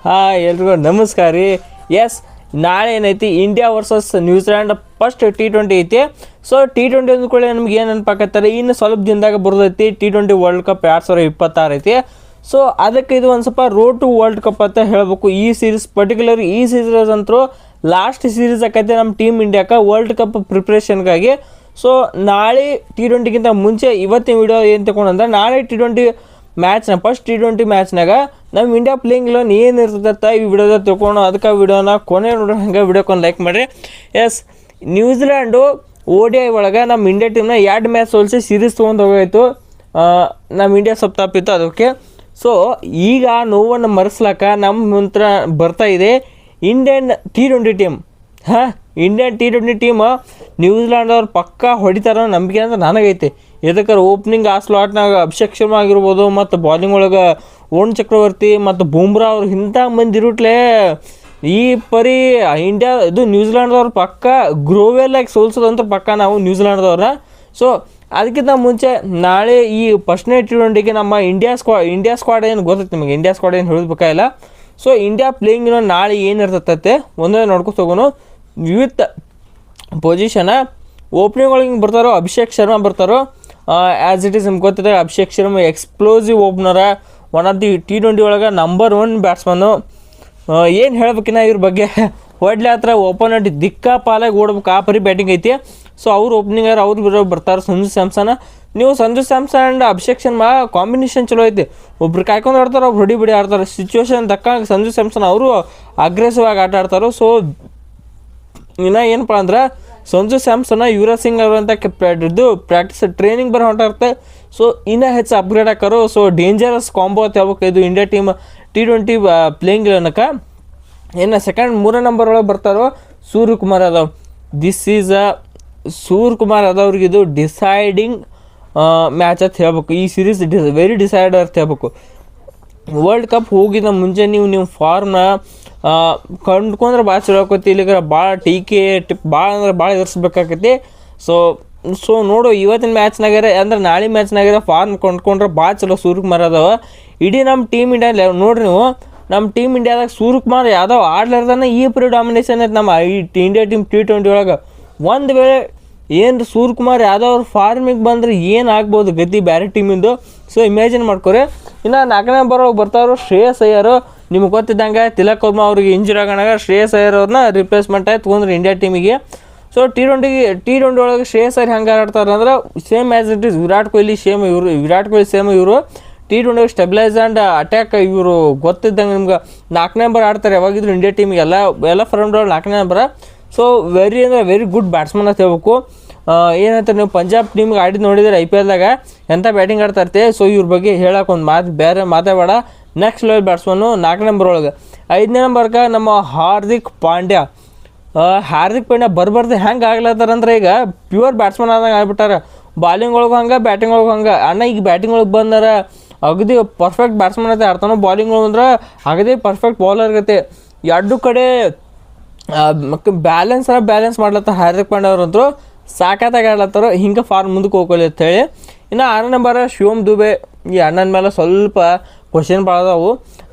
ಹಾಂ ಎಲ್ರಿಗೂ ನಮಸ್ಕಾರ ರೀ. ಎಸ್, ನಾಳೆ ಏನೈತಿ India versus New Zealand first T20 ಐತಿ. ಸೊ T20 ಅಂದ್ಕೊಳ್ಳಿ ನಮ್ಗೆ ಏನು ನೆನಪಾಕತ್ತಾರೆ, ಇನ್ನು ಸ್ವಲ್ಪ ದಿನದಾಗ ಬರೋದೈತಿ T20 ವರ್ಲ್ಡ್ ಕಪ್ 2026 ಐತಿ. ಸೊ ಅದಕ್ಕೆ ಇದು ಒಂದು ಸ್ವಲ್ಪ ರೋಡ್ ಟು ವರ್ಲ್ಡ್ ಕಪ್ ಅಂತ ಹೇಳಬೇಕು. ಈ ಸೀರೀಸ್ ಪರ್ಟಿಕ್ಯುಲರ್ ಈ ಸೀರೀಸ್ ಅಂತೂ ಲಾಸ್ಟ್ ಸೀರೀಸ್ ಆಕೈತೆ ನಮ್ಮ ಟೀಮ್ ಇಂಡಿಯಾಕ್ಕೆ ವರ್ಲ್ಡ್ ಕಪ್ ಪ್ರಿಪ್ರೇಷನ್ಗಾಗಿ. ಸೊ ನಾಳೆ T20ಗಿಂತ ಮುಂಚೆ ಇವತ್ತಿನ ವಿಡಿಯೋ ಏನು ತಗೊಂಡ್ರೆ, ನಾಳೆ T20 ಮ್ಯಾಚ್ನ ಫಸ್ಟ್ T20 ಮ್ಯಾಚ್ನಾಗ ನಮ್ಮ ಇಂಡಿಯಾ ಪ್ಲೇಯಿಂಗ್ ಇಲೆವನ್ ಏನು ಇರ್ತದೆ ಈ ವಿಡಿಯೋದಾಗ ತಿಳ್ಕೊಂಡು, ಅದಕ್ಕೆ ವಿಡಿಯೋನ ಕೊನೆ ನೋಡ್ರಿ. ಹಂಗೆ ವಿಡಿಯೋಕೊಂದು ಲೈಕ್ ಮಾಡಿರಿ. ಎಸ್, ನ್ಯೂಜಿಲ್ಯಾಂಡು ODI ಒಳಗೆ ನಮ್ಮ ಇಂಡಿಯಾ ಟೀಮ್ನ 2 ಮ್ಯಾಚ್ ಸೋಲಿಸಿ ಸೀರೀಸ್ ತೊಗೊಂಡು ಹೋಗಾಯಿತು. ನಮ್ಮ ಇಂಡಿಯಾ ಸ್ವಲ್ಪ ತಪ್ಪಿತ್ತು ಅದಕ್ಕೆ. ಸೊ ಈಗ ನೋವನ್ನು ಮರೆಸ್ಲಾಕ ನಮ್ಮ ಮಂತ್ರ ಬರ್ತಾ ಇದೆ Indian T20 team. Indian T20 team New Zealand ಅವ್ರು ಪಕ್ಕ ಹೊಡಿತಾರೋ ನಂಬಿಕೆ ಅಂತ ನನಗೈತೆ. ಎದಕ್ಕಾರೆ ಓಪನಿಂಗ್ ಆ ಸ್ಲಾಟ್ನಾಗ ಅಭಿಷೇಕ್ ಶರ್ಮಾ ಆಗಿರ್ಬೋದು, ಮತ್ತು ಬಾಲಿಂಗ್ ಒಳಗೆ ವರುಣ್ ಚಕ್ರವರ್ತಿ ಮತ್ತು ಬೂಮ್ರಾ ಅವ್ರು ಇಂಥ ಮಂದಿ ಇರುಟ್ಲೆ ಈ ಪರಿ ಇಂಡಿಯಾ ಇದು ನ್ಯೂಜಿಲ್ಯಾಂಡ್ದವ್ರು ಪಕ್ಕ ಗ್ರೋವೆಲ್ಲಾಗಿ ಸೋಲ್ಸೋದಂತ ಪಕ್ಕ ನಾವು ನ್ಯೂಜಿಲ್ಯಾಂಡ್ದವ್ರ. ಸೊ ಅದಕ್ಕಿಂತ ಮುಂಚೆ ನಾಳೆ ಈ ಫಸ್ಟ್ನೇ T20ಗೆ ನಮ್ಮ ಇಂಡಿಯಾ ಸ್ಕ್ವಾಡ್ ಏನು ಗೊತ್ತೈತೆ ನಿಮಗೆ, ಇಂಡಿಯಾ ಸ್ಕ್ವಾಡ್ ಏನು ಹೇಳಬೇಕಾಗಿಲ್ಲ. ಸೊ ಇಂಡಿಯಾ ಪ್ಲೇಯಿಂಗ್ ನಾಳೆ ಏನು ಇರ್ತೈತೆ ಒಂದೇ ನೋಡ್ಕೊತ ಹೋಗೋನು. ವಿತ್ ಪೊಸಿಷನ ಓಪನಿಂಗ್ ಒಳಗೆ ಬರ್ತಾರೋ ಅಭಿಷೇಕ್ ಶರ್ಮಾ ಬರ್ತಾರೋ. ಆ್ಯಸ್ ಇಟ್ ಈಸ್ ನಿಮ್ಗೆ ಗೊತ್ತಿದೆ, ಅಭಿಷೇಕ್ ಶರ್ಮಾ ಎಕ್ಸ್ಪ್ಲೋಸಿವ್ ಓಪನರ, ಒನ್ ಆಫ್ ದಿ T20 ಒಳಗೆ ನಂಬರ್ 1 ಬ್ಯಾಟ್ಸ್ಮನ್ನು. ಏನು ಹೇಳ್ಬೇಕಿನ್ನ ಇವ್ರ ಬಗ್ಗೆ, ಹೊಡ್ಲೆ ಹತ್ರ ಓಪನೆಂಟ್ ದಿಕ್ಕಾಪಾಲಾಗಿ ಓಡ್ಬೇಕು ಆ ಪರಿ ಬ್ಯಾಟಿಂಗ್ ಐತಿ. ಸೊ ಅವ್ರು ಓಪನಿಂಗರ್ ಅವ್ರು ಬರ್ತಾರೆ ಸಂಜು ಸ್ಯಾಮ್ಸನ್. ನೀವು ಸಂಜು ಸ್ಯಾಮ್ಸನ್ ಆ್ಯಂಡ್ ಅಭಿಷೇಕ್ ಶರ್ಮಾ ಕಾಂಬಿನೇಷನ್ ಚಲೋ ಐತಿ. ಒಬ್ರು ಕಾಯ್ಕೊಂಡು ಆಡ್ತಾರೆ, ಒಬ್ರು ಹೊಡಿ ಆಡ್ತಾರೆ. ಸಿಚುವೇಶನ್ ತಕ್ಕಂಗೆ ಸಂಜು ಸ್ಯಾಮ್ಸನ್ ಅವರು ಅಗ್ರೆಸಿವ್ ಆಗಿ ಆಟ ಆಡ್ತಾರೆ. ಸೊ ಇನ್ನು ಏನಪ್ಪ ಅಂದ್ರೆ ಸಂಜು ಸ್ಯಾಮ್ಸನ್ ಯುವರಾಜ್ ಸಿಂಗ್ ಅವರಂತ ಇದು ಪ್ರಾಕ್ಟೀಸ್ ಟ್ರೈನಿಂಗ್ ಬರೋ ಹೊಂಟಿರುತ್ತೆ. ಸೊ ಇನ್ನೂ ಹೆಚ್ಚು ಅಪ್ಗ್ರೇಡ್ ಹಾಕೋರು. ಸೊ ಡೇಂಜರಸ್ ಕಾಂಬೋ ಅಂತ ಹೇಳ್ಬೇಕು ಇದು ಇಂಡಿಯಾ ಟೀಮ್ T20 ಪ್ಲೇಯಿಂಗ್ ಇಲೆವನ್ಕ. ಇನ್ನು ಸೆಕೆಂಡ್ 3ನೇ ನಂಬರ್ ಒಳಗೆ ಬರ್ತಾರೋ ಸೂರ್ಯಕುಮಾರ್ ಯಾದವ್. ದಿಸ್ ಈಸ್ ಸೂರ್ಯಕುಮಾರ್ ಯಾದವ್ರಿಗೆ ಇದು ಡಿಸೈಡಿಂಗ್ ಮ್ಯಾಚ್ ಅಂತ ಹೇಳ್ಬೇಕು. ಈ ಸೀರೀಸ್ ವೆರಿ ಡಿಸೈಡರ್ ಅಂತ ಹೇಳ್ಬೇಕು. ವರ್ಲ್ಡ್ ಕಪ್ ಹೋಗಿದ ಮುಂಚೆ ನೀವು ಫಾರ್ಮ್ನ ಕಂಡ್ಕೊಂಡ್ರೆ ಭಾಳ ಚಲೋ ಆಕೈತಿ. ಇಲ್ಲಿಗ ಭಾಳ ಟೀಕೆ ಭಾಳ ಅಂದ್ರೆ ಭಾಳ ಎದುರಿಸ್ಬೇಕಾಕೈತಿ. ಸೊ ನೋಡು ಇವತ್ತಿನ ಮ್ಯಾಚ್ನಾಗ್ಯಾರ ಅಂದ್ರೆ ನಾಳೆ ಮ್ಯಾಚ್ನಾಗ್ಯಾರ ಫಾರ್ಮ್ ಕೊಂಡ್ಕೊಂಡ್ರೆ ಭಾಳ ಚಲೋ ಸೂರ್ಯಕುಮಾರ್ ಯಾದವ್. ಇಡೀ ನಮ್ಮ ಟೀಮ್ ಇಂಡಿಯಾ ನೋಡ್ರಿ ನೀವು, ನಮ್ಮ ಟೀಮ್ ಇಂಡಿಯಾದಾಗ ಸೂರ್ಯಕುಮಾರ್ ಯಾದವ್ ಆಡ್ಲಾರ್ದಾನೆ ಈ ಪರಿ ಡಾಮಿನೇಷನ್ ಐತೆ ನಮ್ಮ ಇಂಡಿಯಾ ಟೀಮ್ T20 ಒಳಗೆ. ಒಂದು ವೇಳೆ ಏನು ಸೂರ್ಯಕುಮಾರ್ ಯಾದವ್ ಅವ್ರ ಫಾರ್ಮಿಗೆ ಬಂದರೆ ಏನು ಆಗ್ಬೋದು ಗತಿ ಬೇರೆ ಟೀಮಿಂದು. ಸೊ ಇಮ್ಯಾಜಿನ್ ಮಾಡ್ಕೊರಿ. ಇನ್ನು 4ನೇ ನಂಬರ್ ಒಳಗೆ ಬರ್ತಾರೋ ಶ್ರೇಯಸ್ ಅಯ್ಯರ್. ನಿಮ್ಗೆ ಗೊತ್ತಿದ್ದಂಗೆ ತಿಲಕ್ ವರ್ಮಾ ಅವ್ರಿಗೆ ಇಂಜುರಿ ಆಗೋಣಾಗ ಶ್ರೇಯಸ್ ಅಯ್ಯರ್ ಅವ್ರನ್ನ ರಿಪ್ಲೇಸ್ಮೆಂಟ್ ಆಯ್ತು ತೊಗೊಂಡ್ರು ಇಂಡಿಯಾ ಟೀಮಿಗೆ. ಸೊ T20 ಒಳಗೆ ಶ್ರೇಯಸ್ ಅಯ್ಯರ್ ಹೆಂಗೆ ಆಡ್ತಾರೆ ಅಂದ್ರೆ same as it is Virat Kohli same ಇವರು T20 ಸ್ಟೆಬಿಲೈಸ್ ಆ್ಯಂಡ್ ಅಟ್ಯಾಕ್ ಇವರು ಗೊತ್ತಿದ್ದಂಗೆ ನಿಮ್ಗೆ 4ನೇ ನಂಬರ್ ಆಡ್ತಾರೆ ಯಾವಾಗಿದ್ರು ಇಂಡಿಯಾ ಟೀಮಿಗೆ ಎಲ್ಲ ಫ್ರೆಂಡ್ ಒಳಗೆ 4ನೇ number. So very good batsman ಅಂತ ಹೇಳ್ಬೇಕು. ಏನಂತಾರೆ ನೀವು ಪಂಜಾಬ್ ಟೀಮ್ಗೆ ಆಡಿದ್ದು ನೋಡಿದರೆ IPLದಾಗ ಎಂಥ ಬ್ಯಾಟಿಂಗ್ ಆಡ್ತಾ ಇರ್ತೆ. ಸೊ ಇವ್ರ ಬಗ್ಗೆ ಹೇಳಕ್ಕೆ ಒಂದು ಬೇರೆ ಮಾತಾಡಬೇಡ. ನೆಕ್ಸ್ಟ್ ಲೆವೆಲ್ ಬ್ಯಾಟ್ಸ್ಮನ್ನು 4ನೇ ನಂಬರ್ ಒಳಗೆ. 5ನೇ ನಂಬರ್ಗೆ ನಮ್ಮ ಹಾರ್ದಿಕ್ ಪಾಂಡ್ಯ ಬರ್ಬಾರ್ದು ಹೆಂಗೆ ಆಗ್ಲತ್ತಾರಂದ್ರೆ ಈಗ ಪ್ಯೂರ್ ಬ್ಯಾಟ್ಸ್ಮನ್ ಆದಂಗೆ ಆಗ್ಬಿಟ್ಟಾರೆ. ಬಾಲಿಂಗ್ ಒಳಗೆ ಹಂಗೆ ಬ್ಯಾಟಿಂಗ್ ಒಳಗೆ ಹಂಗೆ. ಅಣ್ಣ ಈಗ ಬ್ಯಾಟಿಂಗ್ ಒಳಗೆ ಬಂದಾರ ಅಗದಿ ಪರ್ಫೆಕ್ಟ್ ಬ್ಯಾಟ್ಸ್ಮನ್ ಐತೆ ಆಡ್ತಾನೋ. ಬಾಲಿಂಗ್ ಒಳಗೆ ಅಂದ್ರೆ ಅಗದಿ ಪರ್ಫೆಕ್ಟ್ ಬಾಲರ್ ಆಗತ್ತೆ. ಎರಡು ಕಡೆ ಬ್ಯಾಲೆನ್ಸ್ ಮಾಡ್ಲತ್ತಾರ ಹಾರ್ದಿಕ್ ಪಾಂಡ್ಯ ಅವ್ರಂತೂ ಸಾಕಾತಾಗ ಆಡ್ಲತ್ತಾರೋ. ಹಿಂಗೆ ಫಾರ್ಮ್ ಮುಂದಕ್ಕೆ ಹೋಗ್ಕೊಳ್ಳಿ ಅಂತೇಳಿ. ಇನ್ನು 6ನೇ ನಂಬರ್ ಶಿವಮ್ ದುಬೆ. ಈ ಅಣ್ಣನ ಮೇಲೆ ಸ್ವಲ್ಪ ಕ್ವಶನ್ ಭಾಳ ಅದಾವು.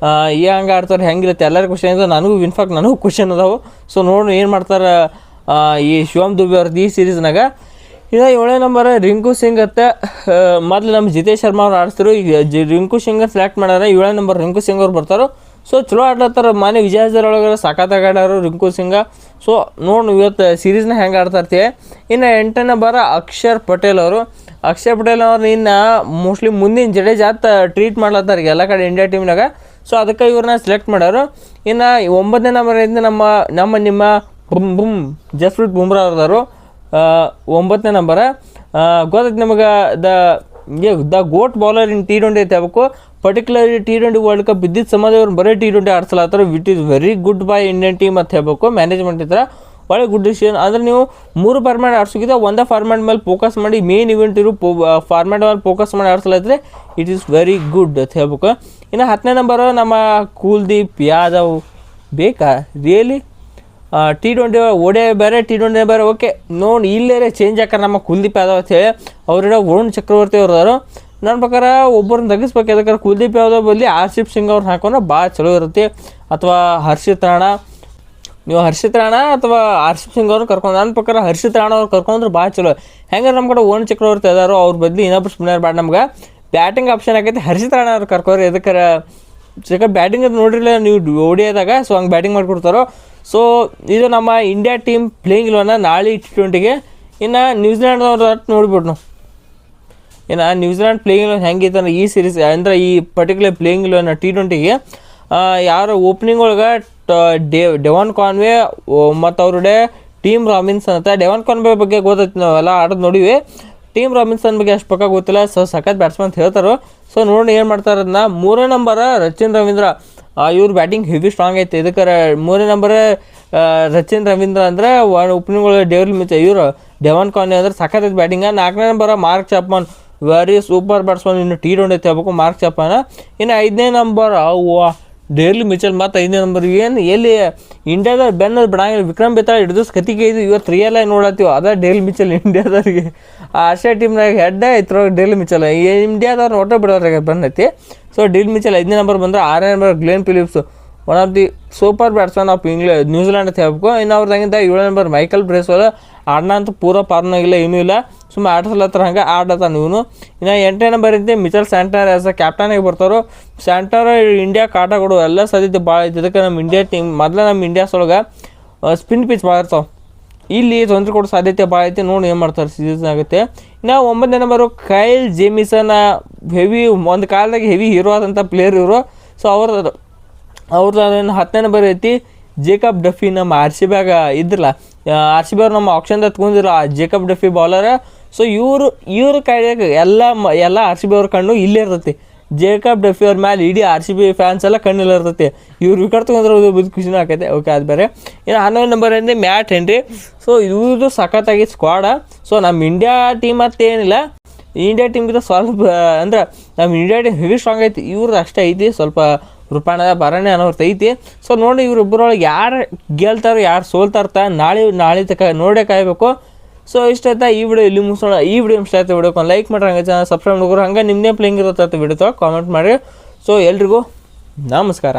ಹೆಂಗೆ ಆಡ್ತಾರೆ ಹೆಂಗಿರುತ್ತೆ ಎಲ್ಲರಿಗೂ ಕ್ವಶನ್ ಇದೆ, ನನಗೂ ಕ್ವಶನ್ ಅದಾವು. ಸೊ ನೋಡು ಏನು ಮಾಡ್ತಾರೆ ಈ ಶಿವಮ್ ದುಬೆ ಅವ್ರದ್ದು ಈ ಸೀರೀಸ್ನಾಗ. ಇನ್ನು 7ನೇ ನಂಬರ್ ರಿಂಕು ಸಿಂಗ್ ಅಂತ ಮೊದಲು ನಮ್ಮ ಜಿತೇಶ್ ಶರ್ಮಾ ಅವ್ರು ಆಡಿಸ್ತಾರೆ. ಈಗ ರಿಂಕು ಸಿಂಗ್ ಸೆಲೆಕ್ಟ್ ಮಾಡ್ಯಾರ. 7ನೇ ನಂಬರ್ ರಿಂಕು ಸಿಂಗ್ ಅವ್ರು ಬರ್ತಾರೋ. ಸೊ ಚಲೋ ಆಡ್ಲತ್ತಾರ. ಮೊನ್ನೆ ವಿಜಯ ಹಜಾರೆ ಒಳಗೆ ಸಾಕಾತಾಗ ಆಡಾರು ರಿಂಕು ಸಿಂಗ. ಸೊ ನೋಡು ಇವತ್ತು ಸೀರೀಸ್ನ ಹೆಂಗೆ ಆಡ್ತಾ ಇರ್ತೀವಿ. ಇನ್ನು 8ನೇ ನಂಬರ್ ಅಕ್ಷರ್ ಪಟೇಲ್ ಅವರು ಇನ್ನು ಮೋಸ್ಟ್ಲಿ ಮುಂದಿನ ಜಡೇಜಾತ್ ಟ್ರೀಟ್ ಮಾಡ್ಲತ್ತಾರೆ ಎಲ್ಲ ಕಡೆ ಇಂಡಿಯಾ ಟೀಮ್ನಾಗ. ಸೊ ಅದಕ್ಕೆ ಇವ್ರನ್ನ ಸೆಲೆಕ್ಟ್ ಮಾಡ್ಯಾರು. ಇನ್ನು 9ನೇ ನಂಬರ್ ಇಂದ ನಿಮ್ಮ ಜಸ್ಪ್ರೀತ್ ಬುಮ್ರಾ ಅವ್ರದಾರು 9ನೇ ನಂಬರ್. ಗೊತ್ತೈತೆ ನಿಮಗೆ the goat bowler in T20 ಅಂತ ಹೇಳ್ಬೇಕು. ಪರ್ಟಿಕ್ಯುಲರ್ಲಿ T20 ವರ್ಲ್ಡ್ ಕಪ್ ಇದ್ದಿದ್ದ ಸಂಬಂಧ ಇವ್ರು ಬರೀ T20 ಆಡ್ಸಲಾತ್ತಾರ. It is very good by Indian team ಅಂತ ಹೇಳ್ಬೇಕು. ಮ್ಯಾನೇಜ್ಮೆಂಟ್ ಇದ್ರೆ ಒಳ್ಳೆ ಗುಡ್ ಡಿಸಿಷನ್. ಅಂದರೆ ನೀವು 3 ಫಾರ್ಮ್ಯಾಟ್ ಆಡ್ಸೋಕ್ಕಿಂತ ಒಂದೇ ಫಾರ್ಮ್ಯಾಟ್ ಮೇಲೆ ಫೋಕಸ್ ಮಾಡಿ ಮೇನ್ ಇವೆಂಟ್ ಇರೋ ಫಾರ್ಮ್ಯಾಟ್ ಮೇಲೆ ಫೋಕಸ್ ಮಾಡಿ ಆಡ್ಸಲಾದ್ರೆ ಇಟ್ ಈಸ್ ವೆರಿ ಗುಡ್ ಅಂತ ಹೇಳ್ಬೇಕು. ಇನ್ನು 10ನೇ ನಂಬರು ನಮ್ಮ ಕುಲ್ದೀಪ್ ಯಾದವ್. ಬೇಕಾ ರಿಯಲಿ T20 ODI ಬೇರೆ T20 ಬೇರೆ. ಓಕೆ ನೋಡಿ ಇಲ್ಲೇ ಚೇಂಜ್ ಹಾಕಾರ ನಮ್ಮ ಕುಲ್ದೀಪ್ ಯಾದವ್ ಅಂತ ಹೇಳಿ ಅವ್ರಿಡ ವರುಣ್ ಚಕ್ರವರ್ತಿ ಅವ್ರದಾರು. ನನ್ನ ಪ್ರಕಾರ ಒಬ್ಬರನ್ನ ತೆಗಿಸ್ಬೇಕು. ಯಾಕಂದ್ರೆ ಕುಲ್ದೀಪ್ ಯಾದವ್ ಬದಲಿ ಆರ್‌ಸಿಬ್ ಸಿಂಗ್ ಅವ್ರನ್ನ ಹಾಕೊಂಡ್ರೆ ಭಾಳ ಚಲೋ ಇರುತ್ತೆ. ಅಥವಾ ಹರ್ಷಿತ್ ರಾಣಾ, ನೀವು ಹರ್ಷಿತ್ ರಾಣಾ ಅಥವಾ ಆರ್‌ಸಿಬ್ ಸಿಂಗ್ ಅವ್ರನ್ನ ಕರ್ಕೊಂಡು, ನನ್ನ ಪ್ರಕಾರ ಹರ್ಷಿತ್ ರಾಣಾ ಅವ್ರು ಕರ್ಕೊಂಡ್ರೆ ಭಾಳ ಚಲೋ. ಹೆಂಗೆ ನಮ್ಮ ಕಡೆ ವರುಣ್ ಚಕ್ರವರ್ತಿ ಅದಾರೋ ಅವ್ರ ಬದಲಿ ಇನ್ನೊಬ್ರು ಸ್ಪಿನ್ನರ್ ಬ್ಯಾಟ್ ನಮ್ಗೆ ಬ್ಯಾಟಿಂಗ್ ಆಪ್ಷನ್ ಆಗೈತೆ. ಹರ್ಷಿತ್ ರಾಣಾ ಅವ್ರು ಕರ್ಕೋರಿ. ಯಾಕಂದ್ರೆ ಬ್ಯಾಟಿಂಗ್ ಅದು ನೋಡಿರಲಿಲ್ಲ ನೀವು ಓಡಿಯಾದಾಗ, ಸೊ ಹಂಗೆ ಬ್ಯಾಟಿಂಗ್ ಮಾಡಿಕೊಡ್ತಾರೋ. ಸೊ ಇದು ನಮ್ಮ ಇಂಡಿಯಾ ಟೀಮ್ ಪ್ಲೇಯಿಂಗ್ ಇಲ್ವನ್ನ ನಾಳೆ T20ಗೆ. ಇನ್ನು ನ್ಯೂಜಿಲ್ಯಾಂಡ್ ಅವ್ರು ನೋಡ್ಬಿಟ್ಟು ನಾವು ಇನ್ನು ನ್ಯೂಜಿಲ್ಯಾಂಡ್ ಪ್ಲೇಯಿಂಗ್ ಇಲ್ವನ್ ಹೆಂಗಿತ್ತು ಅಂದ್ರೆ ಈ ಸೀರೀಸ್ ಅಂದರೆ ಈ ಪರ್ಟಿಕ್ಯುಲರ್ ಪ್ಲೇಯಿಂಗ್ ಇಲ್ವನ್ನ T20ಗೆ ಯಾರು ಓಪನಿಂಗ್ ಒಳಗೆ ಡೆವಾನ್ ಕಾನ್ವೆ ಮತ್ತು ಅವ್ರಡೆ ಟೀಮ್ ರಾಬಿನ್ಸನ್ ಅಂತ. ಡೆವಾನ್ ಕಾನ್ವೆ ಬಗ್ಗೆ ಗೊತ್ತೈತಿ, ನಾವೆಲ್ಲ ಆಡೋದು ನೋಡಿವಿ. ಟೀಮ್ ರಾಬಿನ್ಸನ್ ಬಗ್ಗೆ ಅಷ್ಟು ಪಕ್ಕ ಗೊತ್ತಿಲ್ಲ. ಸೊ ಸಖತ್ ಬ್ಯಾಟ್ಸ್ಮನ್ ಅಂತ ಹೇಳ್ತಾರೆ. ಸೊ ನೋಡಿ ಏನು ಮಾಡ್ತಾರೆ ಅದನ್ನ. 3ನೇ ನಂಬರ್ ರಚಿನ್ ರವೀಂದ್ರ, ಇವ್ರ ಬ್ಯಾಟಿಂಗ್ ಹೆವಿ ಸ್ಟ್ರಾಂಗ್ ಐತೆ. ಇದಕ್ಕೆ 3ನೇ ನಂಬರ್ ರಚಿನ್ ರವೀಂದ್ರ ಅಂದರೆ ಓಪನಿಂಗ್ ಒಳಗೆ ಡೇವಿಡ್ ಮಿಚೆಲ್, ಇವರು ಡೆವಾನ್ ಕಾನ್ವೆ ಅಂದ್ರೆ ಸಖತ್ ಐತೆ ಬ್ಯಾಟಿಂಗ. 4ನೇ number mark Chapman, very super batsman. ಇನ್ನು T20 ಐತೆ ಹೇಳ್ಬೇಕು ಮಾರ್ಕ್ ಚಾಪ್ಮನ್. ಇನ್ನು 5ನೇ ನಂಬರ್ ಡೇರ್ಲಿ ಮಿಚೆಲ್. ಮತ್ತು 5ನೇ ನಂಬರ್ ಏನು ಎಲ್ಲಿ ಇಂಡಿಯಾದ ಬೆನ್ನ ಬಿಡಂಗಿಲ್ಲ, ವಿಕ್ರಮ್ ಬೇತಾಳ್ ಹಿಡಿದು ಕತಿಗೆ ಇದು ಇವತ್ತು ರಿಯಲ್ ಆಗಿ ನೋಡತ್ತೀವಿ. ಅದ ಡೇರ್ಲಿ ಮಿಚೆಲ್ ಇಂಡಿಯಾದವ್ರಿಗೆ. ಆರ್ಷಿಯಾ ಟೀಮ್ನಾಗ ಹೆಡ್ ಇತ್ರ ಡೇರ್ಲಿ ಮಿಚೆಲ್, ಇಂಡಿಯಾದವ್ರು ಒಟ್ಟು ಬಿಡೋದ್ರಾಗ ಬಂದೈತಿ. ಸೊ ಡೇರ್ಲಿ ಮಿಚೆಲ್ 5ನೇ ನಂಬರ್ ಬಂದರೆ. 6ನೇ number Glenn Phillips, one of the super batsman of New Zealand ಅಂತ ಹೇಳ್ಬೇಕು. ಇನ್ನು ಅವ್ರದಾಗಿಂದ 7ನೇ ನಂಬರ್ ಮೈಕಲ್ ಬ್ರೇಸ್ವೆಲ್, ಆಡನ ಅಂತೂ ಪೂರ ಪಾರ್ನಾಗಿಲ್ಲ, ಏನೂ ಇಲ್ಲ, ಸುಮ್ಮನೆ ಆಡ್ಸಲತ್ತಾರ, ಹಂಗೆ ಆಡತಾನ ಇವನು. ಇನ್ನು 8ನೇ ನಂಬರ್ ಇದ್ದೆ ಮಿಚೆಲ್ ಸ್ಯಾಂಟನರ್ ಆ್ಯಸ್ ಅ ಕ್ಯಾಪ್ಟನಾಗಿ ಬರ್ತಾರೋ. ಸ್ಯಾಂಟನರ್ ಇಂಡಿಯಾ ಕಾಟ ಕೊಡು ಎಲ್ಲ ಸಾಧ್ಯತೆ ಭಾಳ ಐತೆ. ಇದಕ್ಕೆ ನಮ್ಮ ಇಂಡಿಯಾ ಟೀಮ್ ಮೊದಲೇ ನಮ್ಮ ಇಂಡಿಯಾಸ್ ಒಳಗೆ ಸ್ಪಿನ್ ಪಿಚ್ ಭಾಳ ಇರ್ತಾವೆ, ಇಲ್ಲಿ ತೊಂದರೆ ಕೊಡೋ ಸಾಧ್ಯತೆ ಭಾಳ ಐತೆ. ನೋಡಿ ಏನು ಮಾಡ್ತಾರೆ ಸೀಸನ್ ಆಗುತ್ತೆ. ಇನ್ನು 9ನೇ ನಂಬರು ಕೈಲ್ ಜೇಮಿಸನ್, ಹೆವಿ ಒಂದು ಕಾಲದಾಗ ಹೆವಿ ಹೀರೋ ಆದಂಥ ಪ್ಲೇಯರ್ ಇವರು. ಸೊ ಅವ್ರದ್ದು 10ನೇ ನಂಬರ್ ಐತಿ ಜೇಕಬ್ ಡಫಿ, ನಮ್ಮ RCB ಇದ್ರಲ್ಲ, RCB ಅವ್ರು ನಮ್ಮ ಆಪ್ಷನ್ದಾಗ ತೊಗೊಂಡಿರೋ ಜೇಕಬ್ ಡಫಿ ಬೌಲರ್. ಸೊ ಇವ್ರ ಕೈಯಾಗ ಎಲ್ಲ RCB ಅವ್ರ ಕಣ್ಣು ಇಲ್ಲೇ ಇರ್ತೈತಿ. ಜೇಕಬ್ ಡಫಿ ಅವ್ರ ಮೇಲೆ ಇಡೀ RCB ಫ್ಯಾನ್ಸ್ ಎಲ್ಲ ಕಣ್ಣಿಲ್ಲ ಇರ್ತೈತಿ. ಇವ್ರು ವಿಕೆಟ್ ತೊಗೊಂಡ್ರೆ ಬುದ್ಧಿ ಖುಷಿನೂ ಆಕೈತೆ. ಓಕೆ, ಅದು ಬೇರೆ. ಇನ್ನು 11ನೇ ನಂಬರ್ ಅಂದರೆ ಮ್ಯಾಟ್ ಹೆನ್ರಿ. ಸೊ ಇವ್ರದ್ದು ಸಖತ್ತಾಗಿ ಸ್ಕ್ವಾಡ. ಸೊ ನಮ್ಮ ಇಂಡಿಯಾ ಟೀಮ್ ಮತ್ತೇನಿಲ್ಲ, ಇಂಡಿಯಾ ಟೀಮ್ಗಿಂತ ಸ್ವಲ್ಪ ಅಂದ್ರೆ ನಮ್ಮ ಇಂಡಿಯಾ ಟೀಮ್ ಹೆವಿ ಸ್ಟ್ರಾಂಗ್ ಐತಿ. ಇವ್ರದ್ದು ಅಷ್ಟೇ ಐತಿ, ಸ್ವಲ್ಪ ರೂಪಾಯಿದ ಭರಣೆ ಅನ್ನೋರ್ತ ಐತಿ. ಸೊ ನೋಡಿ ಇವ್ರಿಬ್ಬರೊಳಗೆ ಯಾರು ಗೆಲ್ತಾರೋ ಯಾರು ಸೋಲ್ತಾರ್ತ ನಾಳೆ ತನಕ ನೋಡೇ ಕಾಯಬೇಕು. ಸೊ ಇಷ್ಟ ಆಯ್ತಾ ಈ ವಿಡಿಯೋ ಇಲ್ಲಿ ಮುಗಿಸೋಣ. ಈ ವಿಡಿಯೋ ಇಷ್ಟ ಆಯ್ತು, ವಿಡಿಯೋಕ್ಕೆ ಲೈಕ್ ಮಾಡ್ರಿ, ಹಂಗೆ ಚಾನಲ್ ಸಬ್ಸ್ಕ್ರೈಬ್ ಮಾಡೋರು, ಹಂಗೆ ನಿಮ್ಮದೇ ಪ್ಲೇಯಿಂಗ್ ಇರುತ್ತೆ ವಿಡಿಯೋ ಕಾಮೆಂಟ್ ಮಾಡಿ. ಸೊ ಎಲ್ರಿಗೂ ನಮಸ್ಕಾರ.